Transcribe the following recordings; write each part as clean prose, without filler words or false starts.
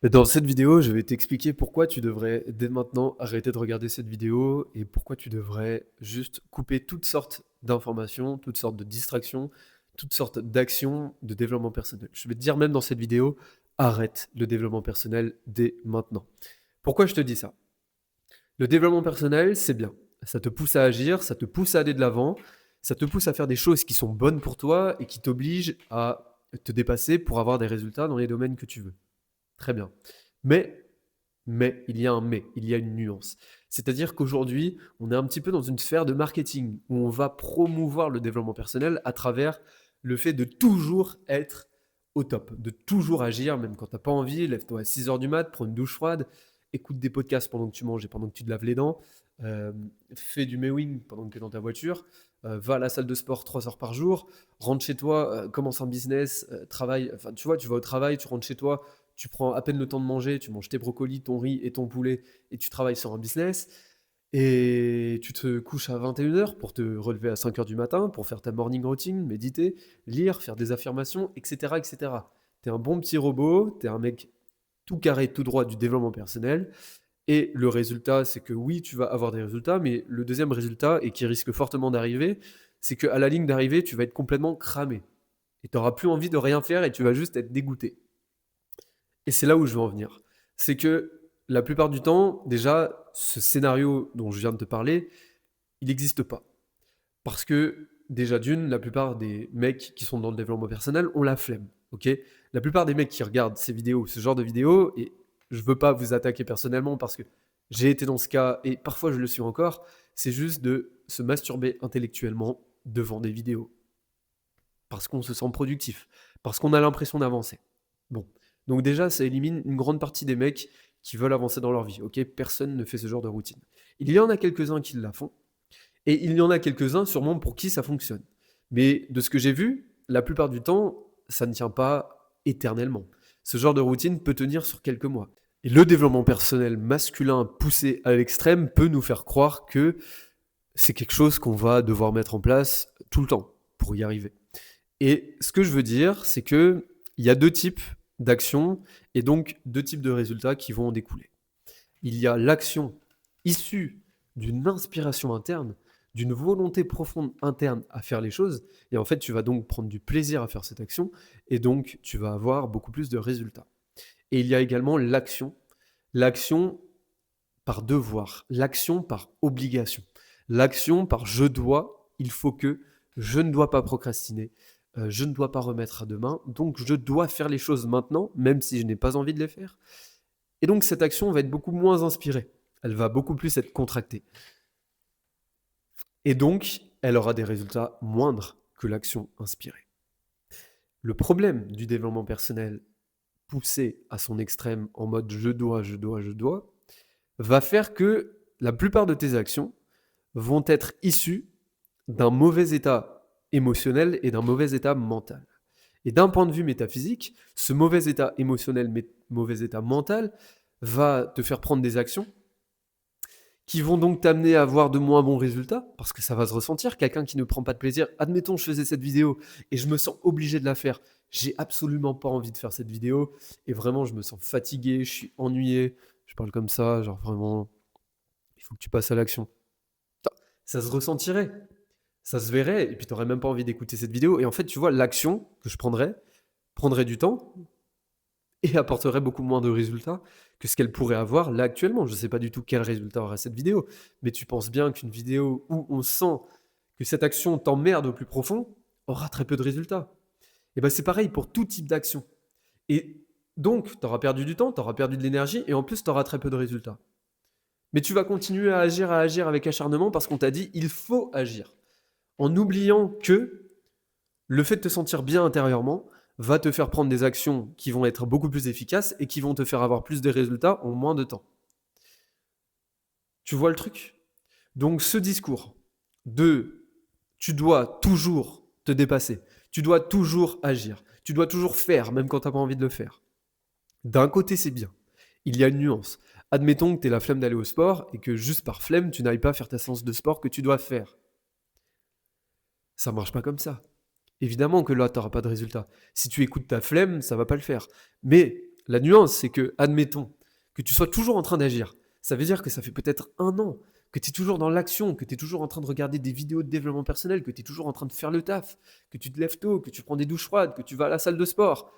Dans cette vidéo, je vais t'expliquer pourquoi tu devrais dès maintenant arrêter de regarder cette vidéo et pourquoi tu devrais juste couper toutes sortes d'informations, toutes sortes de distractions, toutes sortes d'actions de développement personnel. Je vais te dire même dans cette vidéo, arrête le développement personnel dès maintenant. Pourquoi je te dis ça? Le développement personnel, c'est bien. Ça te pousse à agir, ça te pousse à aller de l'avant, ça te pousse à faire des choses qui sont bonnes pour toi et qui t'obligent à te dépasser pour avoir des résultats dans les domaines que tu veux. Très bien. Mais, il y a un mais, il y a une nuance. C'est-à-dire qu'aujourd'hui, on est un petit peu dans une sphère de marketing où on va promouvoir le développement personnel à travers le fait de toujours être au top, de toujours agir, même quand tu n'as pas envie. Lève-toi à 6 heures du mat, prends une douche froide, écoute des podcasts pendant que tu manges et pendant que tu te laves les dents, euh, fais du mewing pendant que tu es dans ta voiture, va à la salle de sport 3 heures par jour, rentre chez toi, commence un business, travaille, enfin tu vois, tu vas au travail, tu rentres chez toi, tu prends à peine le temps de manger, tu manges tes brocolis, ton riz et ton poulet, et tu travailles sur un business, et tu te couches à 21 heures pour te relever à 5 heures du matin, pour faire ta morning routine, méditer, lire, faire des affirmations, etc. etc. T'es un bon petit robot, t'es un mec tout carré, tout droit du développement personnel, et le résultat, c'est que oui, tu vas avoir des résultats, mais le deuxième résultat, et qui risque fortement d'arriver, c'est qu'à la ligne d'arrivée, tu vas être complètement cramé. Et tu n'auras plus envie de rien faire et tu vas juste être dégoûté. Et c'est là où je veux en venir. C'est que la plupart du temps, déjà, ce scénario dont je viens de te parler, il n'existe pas. Parce que, déjà d'une, la plupart des mecs qui sont dans le développement personnel ont la flemme. Ok. La plupart des mecs qui regardent ces vidéos, ce genre de vidéos, et je ne veux pas vous attaquer personnellement parce que j'ai été dans ce cas et parfois je le suis encore, c'est juste de se masturber intellectuellement devant des vidéos parce qu'on se sent productif, parce qu'on a l'impression d'avancer. Bon, donc déjà, ça élimine une grande partie des mecs qui veulent avancer dans leur vie. Ok, personne ne fait ce genre de routine. Il y en a quelques-uns qui la font, et il y en a quelques-uns sûrement pour qui ça fonctionne. Mais de ce que j'ai vu, la plupart du temps, ça ne tient pas éternellement. Ce genre de routine peut tenir sur quelques mois. Et le développement personnel masculin poussé à l'extrême peut nous faire croire que c'est quelque chose qu'on va devoir mettre en place tout le temps pour y arriver. Et ce que je veux dire, c'est que il y a deux types d'actions et donc deux types de résultats qui vont en découler. Il y a l'action issue d'une inspiration interne, d'une volonté profonde interne à faire les choses, et en fait tu vas donc prendre du plaisir à faire cette action, et donc tu vas avoir beaucoup plus de résultats. Et il y a également l'action par devoir, l'action par obligation, l'action par je dois, il faut que, je ne dois pas procrastiner, je ne dois pas remettre à demain, donc je dois faire les choses maintenant, même si je n'ai pas envie de les faire. Et donc cette action va être beaucoup moins inspirée, elle va beaucoup plus être contractée. Et donc, elle aura des résultats moindres que l'action inspirée. Le problème du développement personnel poussé à son extrême en mode je dois, je dois, je dois, va faire que la plupart de tes actions vont être issues d'un mauvais état émotionnel et d'un mauvais état mental. Et d'un point de vue métaphysique, ce mauvais état émotionnel, mauvais état mental va te faire prendre des actions qui vont donc t'amener à avoir de moins bons résultats, parce que ça va se ressentir. Quelqu'un qui ne prend pas de plaisir, admettons, je faisais cette vidéo et je me sens obligé de la faire. J'ai absolument pas envie de faire cette vidéo et vraiment, je me sens fatigué, je suis ennuyé. Je parle comme ça, genre vraiment, il faut que tu passes à l'action. Ça se ressentirait, ça se verrait, et puis tu n'aurais même pas envie d'écouter cette vidéo. Et en fait, tu vois, l'action que je prendrait du temps et apporterait beaucoup moins de résultats que ce qu'elle pourrait avoir là actuellement. Je ne sais pas du tout quel résultat aura cette vidéo, mais tu penses bien qu'une vidéo où on sent que cette action t'emmerde au plus profond aura très peu de résultats. Et bien c'est pareil pour tout type d'action. Et donc, tu auras perdu du temps, tu auras perdu de l'énergie, et en plus, tu auras très peu de résultats. Mais tu vas continuer à agir avec acharnement parce qu'on t'a dit il faut agir. En oubliant que le fait de te sentir bien intérieurement va te faire prendre des actions qui vont être beaucoup plus efficaces et qui vont te faire avoir plus de résultats en moins de temps. Tu vois le truc? Donc ce discours de tu dois toujours te dépasser, tu dois toujours agir, tu dois toujours faire même quand tu n'as pas envie de le faire. D'un côté c'est bien, il y a une nuance. Admettons que tu aies la flemme d'aller au sport et que juste par flemme tu n'ailles pas faire ta séance de sport que tu dois faire. Ça marche pas comme ça. Évidemment que là, tu n'auras pas de résultat. Si tu écoutes ta flemme, ça va pas le faire. Mais La nuance, c'est que, admettons, que tu sois toujours en train d'agir. Ça veut dire que ça fait peut-être 1 an que tu es toujours dans l'action, que tu es toujours en train de regarder des vidéos de développement personnel, que tu es toujours en train de faire le taf, que tu te lèves tôt, que tu prends des douches froides, que tu vas à la salle de sport.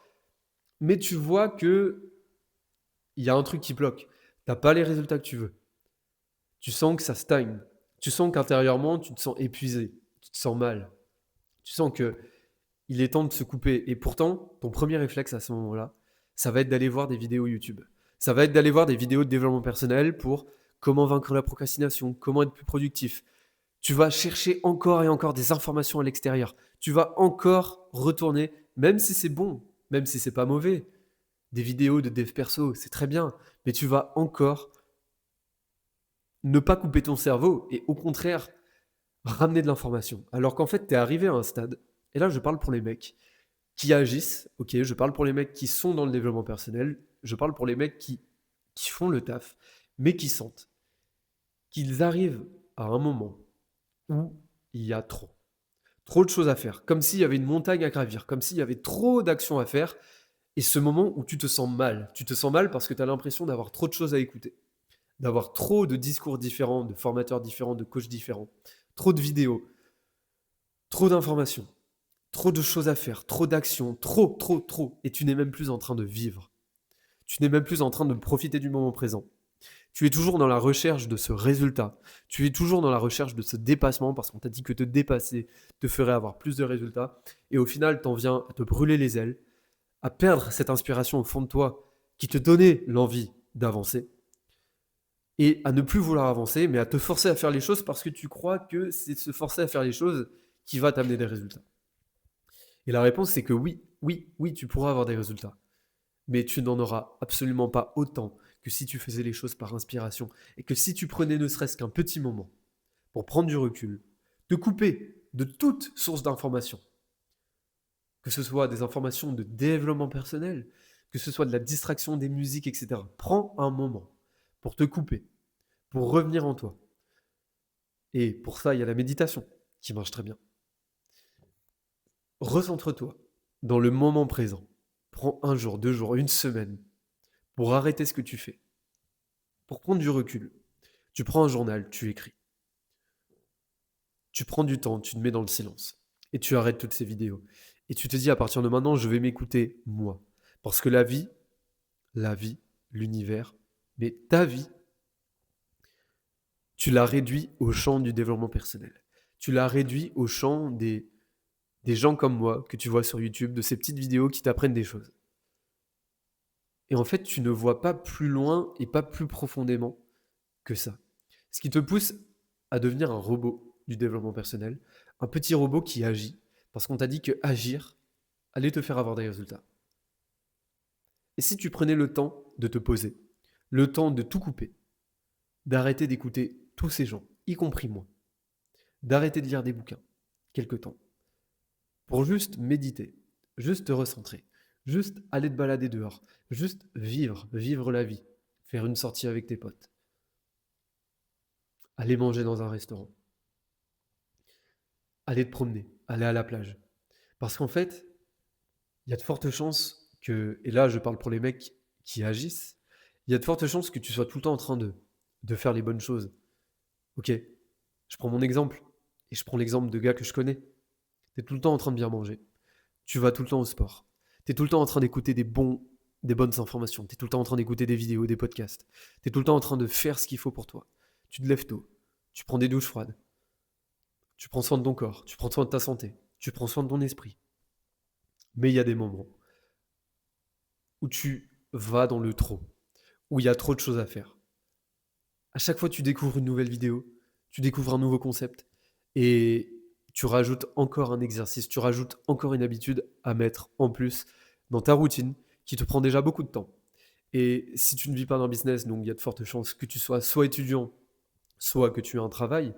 Mais tu vois que il y a un truc qui bloque. T'as pas les résultats que tu veux. Tu sens que ça stagne. Tu sens qu'intérieurement, tu te sens épuisé. Tu te sens mal. Tu sens que il est temps de se couper. Et pourtant, ton premier réflexe à ce moment-là, ça va être d'aller voir des vidéos YouTube. Ça va être d'aller voir des vidéos de développement personnel pour comment vaincre la procrastination, comment être plus productif. Tu vas chercher encore et encore des informations à l'extérieur. Tu vas encore retourner, même si c'est bon, même si c'est pas mauvais. Des vidéos de dev perso, c'est très bien, mais tu vas encore ne pas couper ton cerveau et au contraire ramener de l'information. Alors qu'en fait, tu es arrivé à un stade, et là je parle pour les mecs qui agissent, ok, je parle pour les mecs qui sont dans le développement personnel, je parle pour les mecs qui font le taf, mais qui sentent qu'ils arrivent à un moment où il y a trop. Trop de choses à faire, comme s'il y avait une montagne à gravir, comme s'il y avait trop d'actions à faire, et ce moment où tu te sens mal. Tu te sens mal parce que tu as l'impression d'avoir trop de choses à écouter, d'avoir trop de discours différents, de formateurs différents, de coachs différents, trop de vidéos, trop d'informations, trop de choses à faire, trop d'actions, trop, et tu n'es même plus en train de vivre. Tu n'es même plus en train de profiter du moment présent. Tu es toujours dans la recherche de ce résultat. Tu es toujours dans la recherche de ce dépassement parce qu'on t'a dit que te dépasser te ferait avoir plus de résultats. Et au final, t'en viens à te brûler les ailes, à perdre cette inspiration au fond de toi qui te donnait l'envie d'avancer et à ne plus vouloir avancer, mais à te forcer à faire les choses parce que tu crois que c'est se forcer à faire les choses qui va t'amener des résultats. Et la réponse, c'est que oui, tu pourras avoir des résultats. Mais tu n'en auras absolument pas autant que si tu faisais les choses par inspiration et que si tu prenais ne serait-ce qu'un petit moment pour prendre du recul, te couper de toute source d'information, que ce soit des informations de développement personnel, que ce soit de la distraction des musiques, etc. Prends un moment pour te couper, pour revenir en toi. Et pour ça, il y a la méditation qui marche très bien. Recentre-toi dans le moment présent. Prends 1 jour, 2 jours, une semaine pour arrêter ce que tu fais, pour prendre du recul. Tu prends un journal, tu écris. Tu prends du temps, tu te mets dans le silence. Et tu arrêtes toutes ces vidéos. Et tu te dis, à partir de maintenant, je vais m'écouter moi. Parce que la vie, l'univers, mais ta vie, tu l'as réduit au champ du développement personnel. Tu l'as réduit au champ des gens comme moi que tu vois sur YouTube, de ces petites vidéos qui t'apprennent des choses. Et en fait, tu ne vois pas plus loin et pas plus profondément que ça. Ce qui te pousse à devenir un robot du développement personnel, un petit robot qui agit, parce qu'on t'a dit que agir allait te faire avoir des résultats. Et si tu prenais le temps de te poser, le temps de tout couper, d'arrêter d'écouter tous ces gens, y compris moi, d'arrêter de lire des bouquins, quelque temps, pour juste méditer, juste te recentrer, juste aller te balader dehors, juste vivre la vie, faire une sortie avec tes potes, aller manger dans un restaurant, aller te promener, aller à la plage. Parce qu'en fait, il y a de fortes chances que, et là je parle pour les mecs qui agissent, il y a de fortes chances que tu sois tout le temps en train de faire les bonnes choses. Ok, je prends mon exemple, et je prends l'exemple de gars que je connais. Tu es tout le temps en train de bien manger, tu vas tout le temps au sport, tu es tout le temps en train d'écouter des bonnes informations, tu es tout le temps en train d'écouter des vidéos, des podcasts, tu es tout le temps en train de faire ce qu'il faut pour toi. Tu te lèves tôt, tu prends des douches froides, tu prends soin de ton corps, tu prends soin de ta santé, tu prends soin de ton esprit. Mais il y a des moments où tu vas dans le trop, où il y a trop de choses à faire. À chaque fois, tu découvres une nouvelle vidéo, tu découvres un nouveau concept, et tu rajoutes encore un exercice, tu rajoutes encore une habitude à mettre en plus dans ta routine qui te prend déjà beaucoup de temps. Et si tu ne vis pas dans le business, donc il y a de fortes chances que tu sois soit étudiant, soit que tu aies un travail.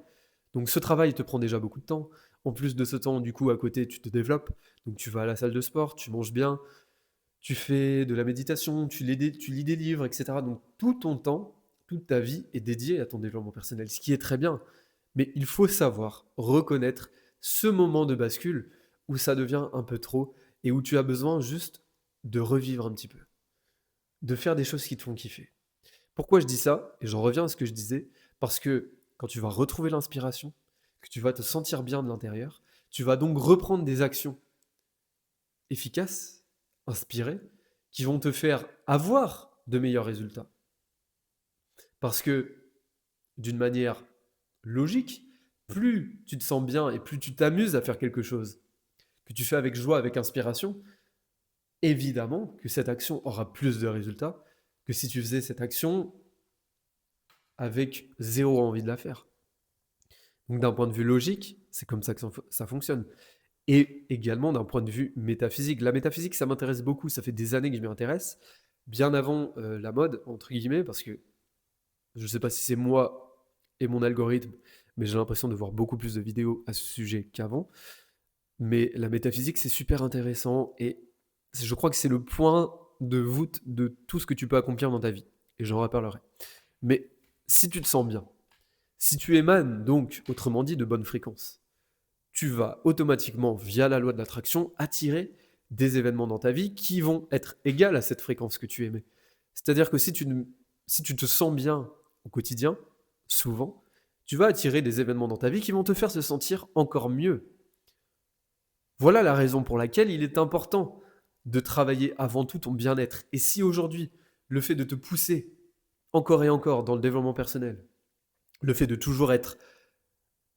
Donc ce travail te prend déjà beaucoup de temps. En plus de ce temps, du coup, à côté, tu te développes. Donc tu vas à la salle de sport, tu manges bien, tu fais de la méditation, tu lis des livres, etc. Donc tout ton temps, toute ta vie est dédiée à ton développement personnel, ce qui est très bien. Mais il faut savoir reconnaître ce moment de bascule où ça devient un peu trop et où tu as besoin juste de revivre un petit peu. de faire des choses qui te font kiffer. Pourquoi je dis ça? Et j'en reviens à ce que je disais, parce que quand tu vas retrouver l'inspiration, que tu vas te sentir bien de l'intérieur, tu vas donc reprendre des actions efficaces, inspirées, qui vont te faire avoir de meilleurs résultats. Parce que, d'une manière logique, plus tu te sens bien et plus tu t'amuses à faire quelque chose que tu fais avec joie, avec inspiration, évidemment que cette action aura plus de résultats que si tu faisais cette action avec zéro envie de la faire. Donc d'un point de vue logique, c'est comme ça que ça fonctionne. Et également d'un point de vue métaphysique. La métaphysique, ça m'intéresse beaucoup, ça fait des années que je m'y intéresse, bien avant la mode, entre guillemets, parce que je ne sais pas si c'est moi et mon algorithme, mais j'ai l'impression de voir beaucoup plus de vidéos à ce sujet qu'avant. Mais la métaphysique, c'est super intéressant et je crois que c'est le point de voûte de tout ce que tu peux accomplir dans ta vie. Et j'en reparlerai. Mais si tu te sens bien, si tu émanes donc, autrement dit, de bonnes fréquences, tu vas automatiquement, via la loi de l'attraction, attirer des événements dans ta vie qui vont être égales à cette fréquence que tu émets. C'est-à-dire que si tu te sens bien au quotidien, souvent, tu vas attirer des événements dans ta vie qui vont te faire se sentir encore mieux. Voilà la raison pour laquelle il est important de travailler avant tout ton bien-être. Et si aujourd'hui, le fait de te pousser encore et encore dans le développement personnel, le fait de toujours être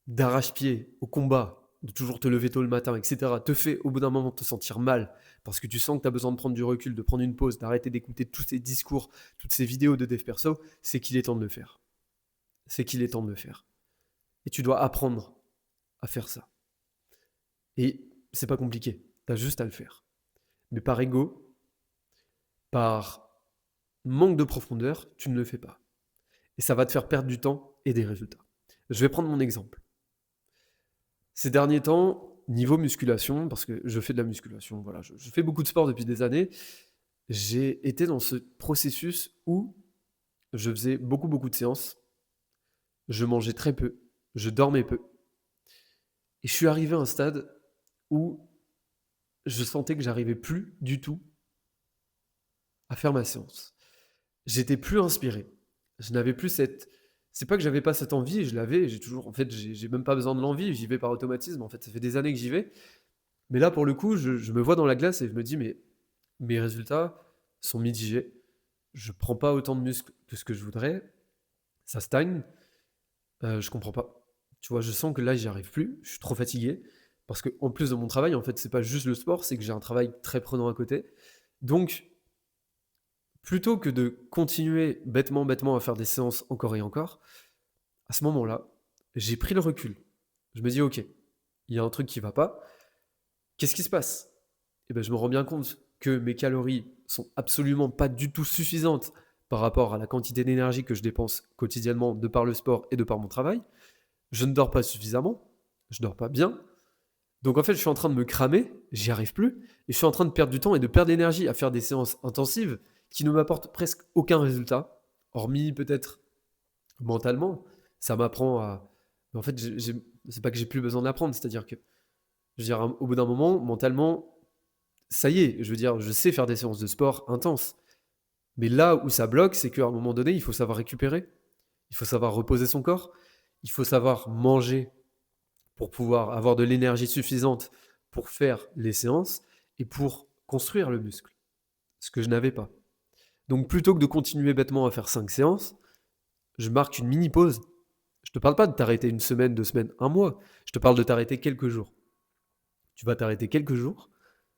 d'arrache-pied au combat, de toujours te lever tôt le matin, etc., te fait au bout d'un moment te sentir mal, parce que tu sens que tu as besoin de prendre du recul, de prendre une pause, d'arrêter d'écouter tous ces discours, toutes ces vidéos de dev perso, c'est qu'il est temps de le faire. C'est qu'il est temps de le faire. Et tu dois apprendre à faire ça. Et c'est pas compliqué, tu as juste à le faire. Mais par ego, par manque de profondeur, tu ne le fais pas. Et ça va te faire perdre du temps et des résultats. Je vais prendre mon exemple. Ces derniers temps, niveau musculation, parce que je fais de la musculation, voilà, je fais beaucoup de sport depuis des années, j'ai été dans ce processus où je faisais beaucoup de séances, je mangeais très peu, je dormais peu. Et je suis arrivé à un stade où je sentais que j'arrivais plus du tout à faire ma séance. J'étais plus inspiré. Je n'avais plus cette... C'est pas que j'avais pas cette envie, je l'avais, j'ai toujours... En fait, j'ai même pas besoin de l'envie, j'y vais par automatisme, en fait, ça fait des années que j'y vais. Mais là, pour le coup, je me vois dans la glace et je me dis, mais mes résultats sont mitigés. Je prends pas autant de muscles que ce que je voudrais. Ça stagne. Je comprends pas. Tu vois, je sens que là, j'y arrive plus. Je suis trop fatigué. Parce que en plus de mon travail, en fait, c'est pas juste le sport, c'est que j'ai un travail très prenant à côté. Donc, plutôt que de continuer bêtement à faire des séances encore et encore, à ce moment-là, j'ai pris le recul. Je me dis, ok, il y a un truc qui va pas. Qu'est-ce qui se passe? Et ben, je me rends bien compte que mes calories sont absolument pas du tout suffisantes par rapport à la quantité d'énergie que je dépense quotidiennement de par le sport et de par mon travail. Je ne dors pas suffisamment, je dors pas bien. Donc en fait, je suis en train de me cramer, j'y arrive plus, et je suis en train de perdre du temps et de perdre d'énergie à faire des séances intensives qui ne m'apportent presque aucun résultat, hormis peut-être mentalement. Ça m'apprend à... En fait, c'est pas que j'ai plus besoin d'apprendre, c'est-à-dire que, je veux dire, au bout d'un moment, mentalement, ça y est, je veux dire, je sais faire des séances de sport intenses. Mais là où ça bloque, c'est qu'à un moment donné, il faut savoir récupérer, il faut savoir reposer son corps, il faut savoir manger pour pouvoir avoir de l'énergie suffisante pour faire les séances et pour construire le muscle, ce que je n'avais pas. Donc plutôt que de continuer bêtement à faire 5 séances, je marque une mini pause. Je te parle pas de t'arrêter une semaine, 2 semaines, un mois. Je te parle de t'arrêter quelques jours. Tu vas t'arrêter quelques jours,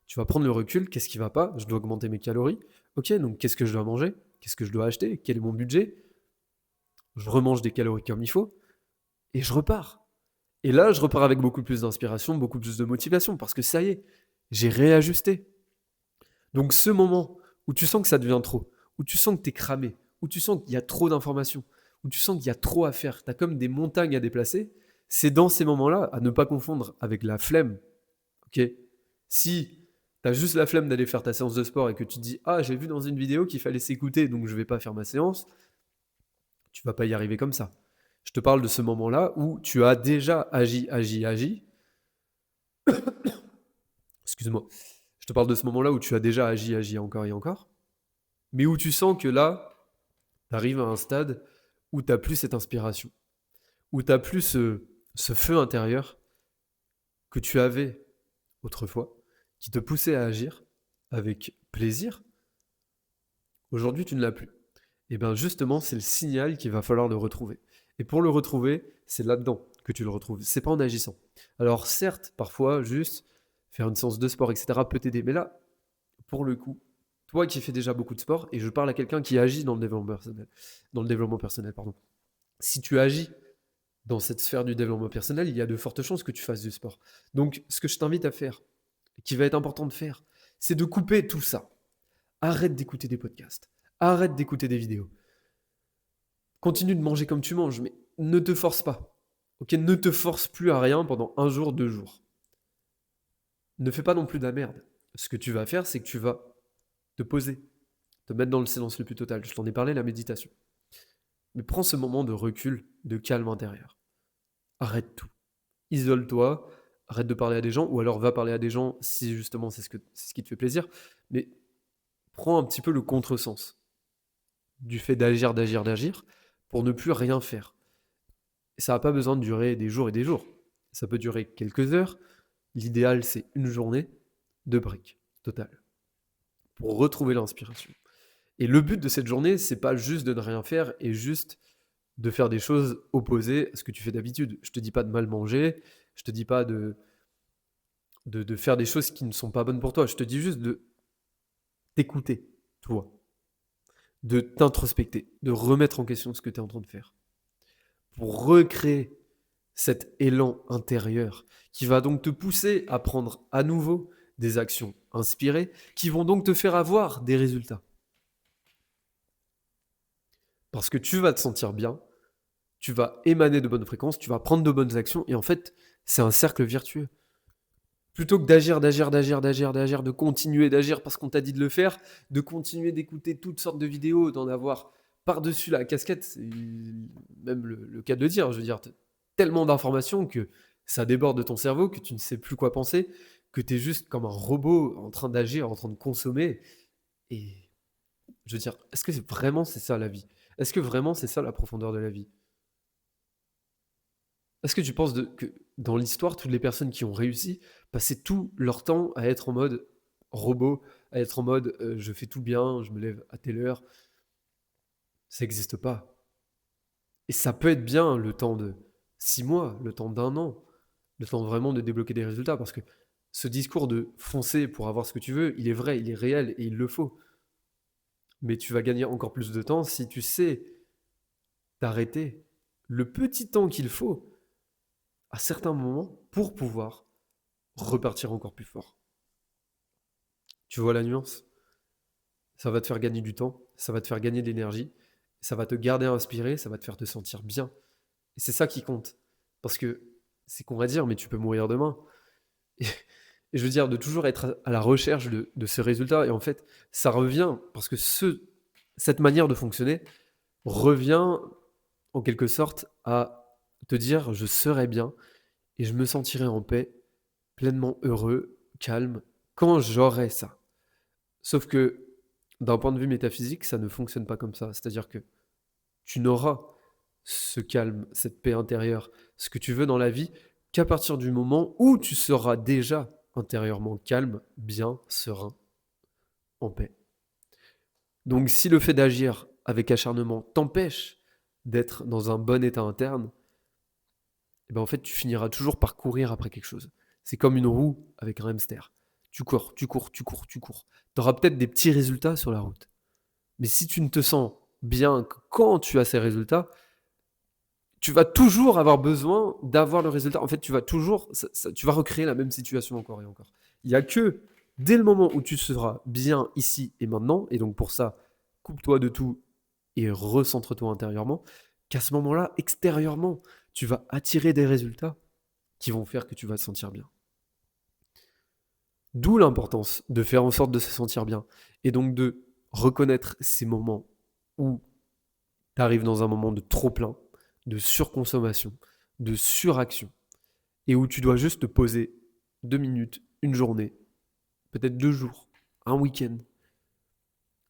tu vas prendre le recul, qu'est-ce qui va pas? Je dois augmenter mes calories. Ok, donc qu'est-ce que je dois manger? Qu'est-ce que je dois acheter? Quel est mon budget? Je remange des calories comme il faut et je repars. Et là, je repars avec beaucoup plus d'inspiration, beaucoup plus de motivation parce que ça y est, j'ai réajusté. Donc ce moment où tu sens que ça devient trop, où tu sens que tu es cramé, où tu sens qu'il y a trop d'informations, où tu sens qu'il y a trop à faire, tu as comme des montagnes à déplacer, c'est dans ces moments-là, à ne pas confondre avec la flemme. Ok? Si tu as juste la flemme d'aller faire ta séance de sport et que tu te dis ah, j'ai vu dans une vidéo qu'il fallait s'écouter donc je vais pas faire ma séance, tu vas pas y arriver comme ça. Je te parle de ce moment-là où tu as déjà agi. Excuse-moi. Je te parle de ce moment-là où tu as déjà agi encore et encore. mais où tu sens que là, tu arrives à un stade où tu n'as plus cette inspiration, où tu n'as plus ce feu intérieur que tu avais autrefois, qui te poussait à agir avec plaisir, aujourd'hui tu ne l'as plus. Et bien justement, c'est le signal qu'il va falloir le retrouver. Et pour le retrouver, c'est là-dedans que tu le retrouves. C'est pas en agissant. Alors certes, parfois, juste faire une séance de sport, etc. peut t'aider. Mais là, pour le coup, toi qui fais déjà beaucoup de sport, et je parle à quelqu'un qui agit dans le développement personnel, pardon. Si tu agis dans cette sphère du développement personnel, il y a de fortes chances que tu fasses du sport. Donc, ce que je t'invite à faire, qui va être important de faire, c'est de couper tout ça. Arrête d'écouter des podcasts. Arrête d'écouter des vidéos. Continue de manger comme tu manges, mais ne te force pas. Ok, ne te force plus à rien pendant un jour, 2 jours. Ne fais pas non plus de la merde. Ce que tu vas faire, c'est que tu vas te poser, te mettre dans le silence le plus total. Je t'en ai parlé, la méditation. Mais prends ce moment de recul, de calme intérieur. Arrête tout. Isole-toi, arrête de parler à des gens, ou alors va parler à des gens si justement c'est ce qui te fait plaisir. Mais prends un petit peu le contresens du fait d'agir, d'agir, d'agir, pour ne plus rien faire. Et ça n'a pas besoin de durer des jours et des jours. Ça peut durer quelques heures. L'idéal, c'est une journée de break total pour retrouver l'inspiration. Et le but de cette journée, c'est pas juste de ne rien faire et juste de faire des choses opposées à ce que tu fais d'habitude. Je te dis pas de mal manger, je te dis pas de faire des choses qui ne sont pas bonnes pour toi. Je te dis juste de t'écouter, toi, de t'introspecter, de remettre en question ce que tu es en train de faire, pour recréer cet élan intérieur qui va donc te pousser à prendre à nouveau des actions inspirées qui vont donc te faire avoir des résultats. Parce que tu vas te sentir bien, tu vas émaner de bonnes fréquences, tu vas prendre de bonnes actions et en fait, c'est un cercle vertueux. Plutôt que d'agir, d'agir, d'agir, d'agir, d'agir, de continuer d'agir parce qu'on t'a dit de le faire, de continuer d'écouter toutes sortes de vidéos, d'en avoir par-dessus la casquette, c'est même le cas de le dire, je veux dire, tellement d'informations que ça déborde de ton cerveau, que tu ne sais plus quoi penser, que tu es juste comme un robot en train d'agir, en train de consommer. Et je veux dire, est-ce que vraiment c'est ça la vie? Est-ce que vraiment c'est ça la profondeur de la vie? Est-ce que tu penses que dans l'histoire, toutes les personnes qui ont réussi passaient tout leur temps à être en mode robot, à être en mode je fais tout bien, je me lève à telle heure? Ça n'existe pas. Et ça peut être bien le temps de 6 mois, le temps d'un an, le temps vraiment de débloquer des résultats. Parce que ce discours de foncer pour avoir ce que tu veux, il est vrai, il est réel et il le faut. Mais tu vas gagner encore plus de temps si tu sais t'arrêter le petit temps qu'il faut à certains moments pour pouvoir repartir encore plus fort. Tu vois la nuance? Ça va te faire gagner du temps, ça va te faire gagner de l'énergie, ça va te garder inspiré, ça va te faire te sentir bien. Et c'est ça qui compte. Parce que c'est qu'on va dire, mais tu peux mourir demain. Et, et je veux dire, de toujours être à la recherche de ce résultat. Et en fait, ça revient, parce que cette manière de fonctionner revient en quelque sorte à te dire, je serai bien et je me sentirai en paix, pleinement heureux, calme, quand j'aurai ça. Sauf que d'un point de vue métaphysique, ça ne fonctionne pas comme ça. C'est-à-dire que tu n'auras ce calme, cette paix intérieure, ce que tu veux dans la vie, qu'à partir du moment où tu seras déjà intérieurement calme, bien, serein, en paix. Donc si le fait d'agir avec acharnement t'empêche d'être dans un bon état interne, eh ben en fait tu finiras toujours par courir après quelque chose. C'est comme une roue avec un hamster. Tu cours, tu cours, tu cours, tu cours. Tu auras peut-être des petits résultats sur la route. Mais si tu ne te sens bien que quand tu as ces résultats, tu vas toujours avoir besoin d'avoir le résultat. En fait, tu vas toujours, tu vas recréer la même situation encore et encore. Il n'y a que dès le moment où tu seras bien ici et maintenant, et donc pour ça, coupe-toi de tout et recentre-toi intérieurement, qu'à ce moment-là, extérieurement, tu vas attirer des résultats qui vont faire que tu vas te sentir bien. D'où l'importance de faire en sorte de se sentir bien et donc de reconnaître ces moments où tu arrives dans un moment de trop plein, de surconsommation, de suraction, et où tu dois juste te poser 2 minutes, une journée, peut-être 2 jours, un week-end,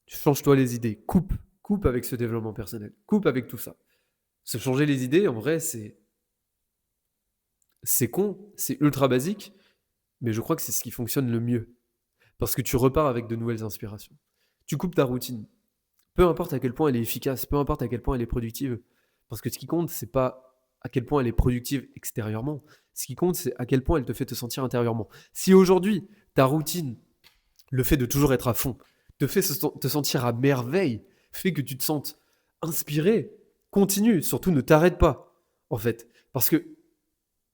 Change-toi les idées. Coupe avec ce développement personnel. Coupe avec tout ça. Se changer les idées, en vrai, c'est con, c'est ultra basique, mais je crois que c'est ce qui fonctionne le mieux. Parce que tu repars avec de nouvelles inspirations. Tu coupes ta routine. Peu importe à quel point elle est efficace, peu importe à quel point elle est productive. Parce que ce qui compte, c'est pas à quel point elle est productive extérieurement. Ce qui compte, c'est à quel point elle te fait te sentir intérieurement. Si aujourd'hui, ta routine, le fait de toujours être à fond, te fait te sentir à merveille, fait que tu te sentes inspiré, continue, surtout ne t'arrête pas, en fait. Parce que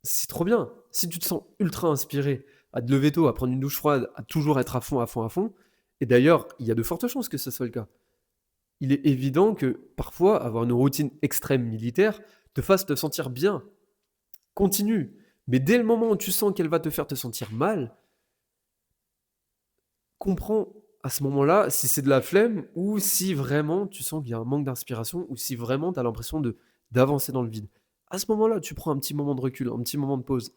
c'est trop bien. Si tu te sens ultra inspiré à te lever tôt, à prendre une douche froide, à toujours être à fond, à fond, à fond, et d'ailleurs, il y a de fortes chances que ce soit le cas. Il est évident que parfois, avoir une routine extrême militaire te fasse te sentir bien. Continue. Mais dès le moment où tu sens qu'elle va te faire te sentir mal, comprends à ce moment-là si c'est de la flemme ou si vraiment tu sens qu'il y a un manque d'inspiration ou si vraiment tu as l'impression d'avancer dans le vide. À ce moment-là, tu prends un petit moment de recul, un petit moment de pause.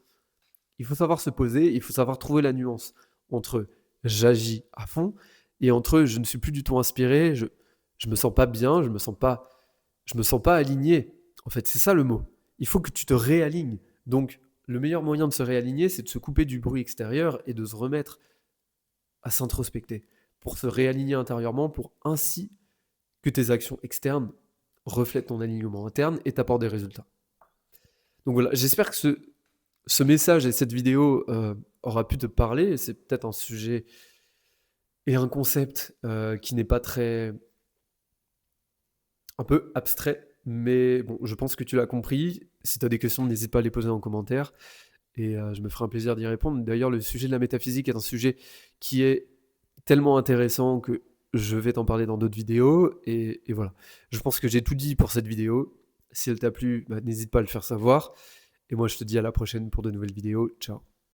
Il faut savoir se poser, il faut savoir trouver la nuance entre j'agis à fond et entre je ne suis plus du tout inspiré, je me sens pas bien, je me sens pas aligné. En fait, c'est ça le mot. Il faut que tu te réalignes. Donc, le meilleur moyen de se réaligner, c'est de se couper du bruit extérieur et de se remettre à s'introspecter pour se réaligner intérieurement, pour ainsi que tes actions externes reflètent ton alignement interne et t'apportent des résultats. Donc voilà, j'espère que ce message et cette vidéo aura pu te parler. C'est peut-être un sujet et un concept qui n'est pas très... un peu abstrait, mais bon, je pense que tu l'as compris. Si tu as des questions, n'hésite pas à les poser en commentaire et je me ferai un plaisir d'y répondre. D'ailleurs, le sujet de la métaphysique est un sujet qui est tellement intéressant que je vais t'en parler dans d'autres vidéos et voilà. Je pense que j'ai tout dit pour cette vidéo. Si elle t'a plu, n'hésite pas à le faire savoir. Et moi, je te dis à la prochaine pour de nouvelles vidéos. Ciao.